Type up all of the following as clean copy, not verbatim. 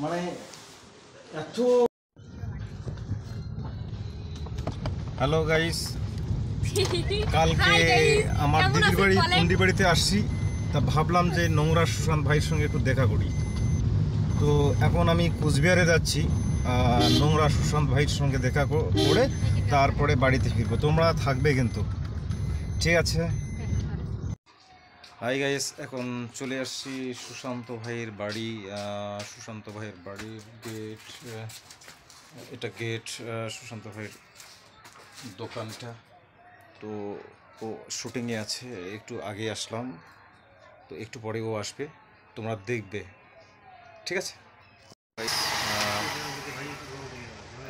মানে এত। Hello guys, কালকে আমার দিদির বাড়ি কুন্ডি বাড়িতে আসছি, তা ভাবলাম যে নোংরা সুশান্ত ভাইয়ের সঙ্গে একটু দেখা করি। তো এখন আমি কুচবিহারে যাচ্ছি, নোংরা সুশান্ত ভাইয়ের সঙ্গে দেখা করে তারপরে বাড়িতে ফিরবো। তোমরা থাকবে কিন্তু, ঠিক আছে? হাই গাইস, এখন চলে আসছি সুশান্ত ভাইয়ের বাড়ি। সুশান্ত ভাইয়ের বাড়ির গেট, এটা গেট। সুশান্ত ভাইয়ের দোকানটা। তো ও শুটিংয়ে আছে, একটু আগে আসলাম, তো একটু পরে ও আসবে, তোমরা দেখবে, ঠিক আছে?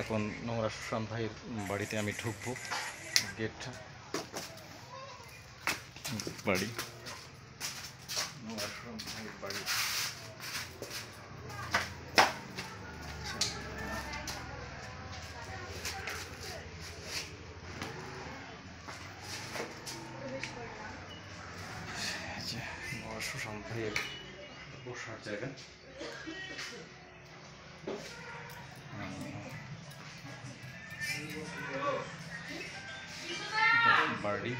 এখন নোংরা সুশান্ত ভাইয়ের বাড়িতে আমি ঢুকবো। গেটটা বাড়ি, নোংরা সুশান্ত ভাইয়ের বাড়ি। সুশান্ত ভাইয়ের বসার জায়গা। বাড়ি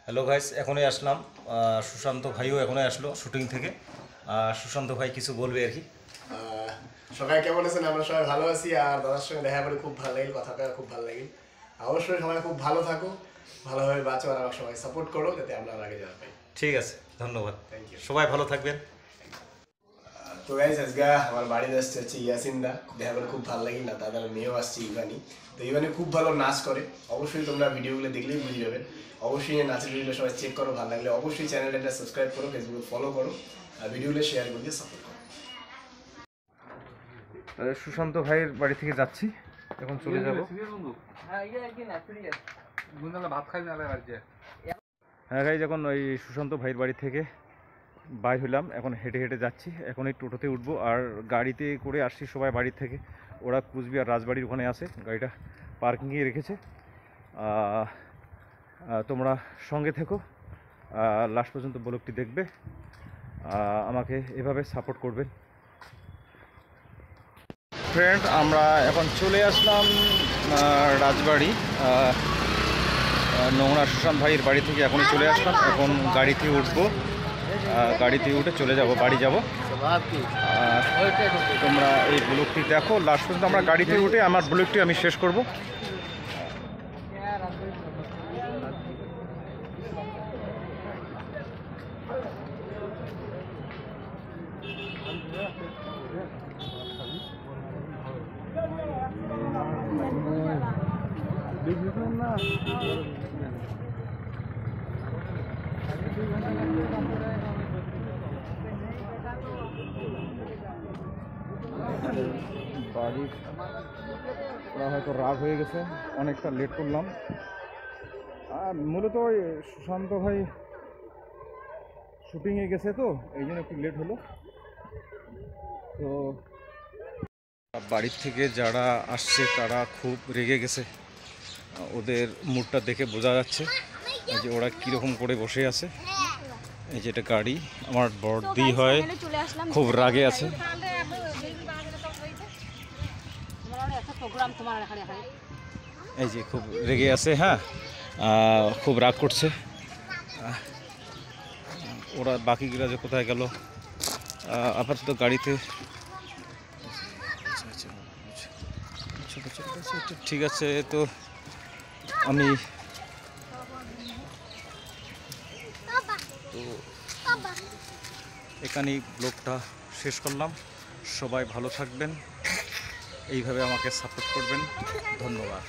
হ্যালো গাইস, এখনই আসলাম। সুশান্ত ভাইও এখনই আসলো শুটিং থেকে। সুশান্ত ভাই কিছু বলবে আর কি। সবাই কেমন আছেন? আমরা সবাই ভালো আছি। আর দাদার সঙ্গে দেখা করে খুব ভালো লাগে, কথা বলে খুব ভালো লাগে। অবশ্যই সবাই খুব ভালো থাকো, ভালোভাবে বাঁচো, আর আমার সবাই সাপোর্ট করো যাতে আমরা আগে যেতে পারি। ঠিক আছে, ধন্যবাদ। থ্যাংক ইউ, সবাই ভালো থাকবেন। তো গাইস, আজকে আমার বাড়িতে আসছে হচ্ছে ইয়াসিনদা, দেখা করে খুব ভালো লাগে। না দাদার মেয়েও আসছে ইভানি। তো ইভানি খুব ভালো নাচ করে, অবশ্যই তোমরা ভিডিওগুলো দেখলেই বুঝে যাবেন। অবশ্যই নাচের ভিডিও সবাই চেক করো, ভালো লাগলে অবশ্যই চ্যানেলটা সাবস্ক্রাইব করো, ফেসবুকে ফলো করো, আর ভিডিওগুলো শেয়ার করে সাপোর্ট করো। সুশান্ত ভাইয়ের বাড়ি থেকে যাচ্ছি, এখন চলে যাব। হ্যাঁ গাইজ, এখন ওই সুশান্ত ভাইয়ের বাড়ি থেকে বাইর হলাম, এখন হেঁটে হেঁটে যাচ্ছি। এখন এই টোটোতে উঠবো, আর গাড়িতে করে আসছি সবাই বাড়ি থেকে। ওরা কুচবিহার রাজবাড়ির ওখানে আছে, গাড়িটা পার্কিংয়ে রেখেছে। তোমরা সঙ্গে থেকো, লাস্ট পর্যন্ত ব্লগটি দেখবে, আমাকে এভাবে সাপোর্ট করবেন। ফ্রেন্ড, আমরা এখন চলে আসলাম রাজবাড়ি। নোংরা সুশান্ত ভাইয়ের বাড়ি থেকে এখনই চলে আসলাম। এখন গাড়িতে উঠবো, গাড়িতে উঠে চলে যাব, বাড়ি যাব। তোমরা এই ব্লগটি দেখো লাস্ট পর্যন্ত। আমরা গাড়িতে উঠে আমার ব্লগটি আমি শেষ করব। বাড়ির ওরা হয়তো রাগ হয়ে গেছে, অনেকটা লেট করলাম। আর মূলত ওই সুশান্ত ভাই শুটিংয়ে গেছে, তো এই জন্য একটু লেট হলো। তো বাড়ির থেকে যারা আসছে তারা খুব রেগে গেছে, ওদের মুডটা দেখে বোঝা যাচ্ছে যে ওরা কীরকম করে বসে আছে। এই যে এটা গাড়ি, আমার বড়দি হয়, খুব রাগে আছে। এই যে খুব রেগে আছে, হ্যাঁ, খুব রাগ করছে। ওরা বাকিগুলা যে কোথায় গেল, আপাতত গাড়িতে। ঠিক আছে, তো আমি তো এখানেই ব্লগটা শেষ করলাম। সবাই ভালো থাকবেন, এইভাবে আমাকে সাপোর্ট করবেন। ধন্যবাদ।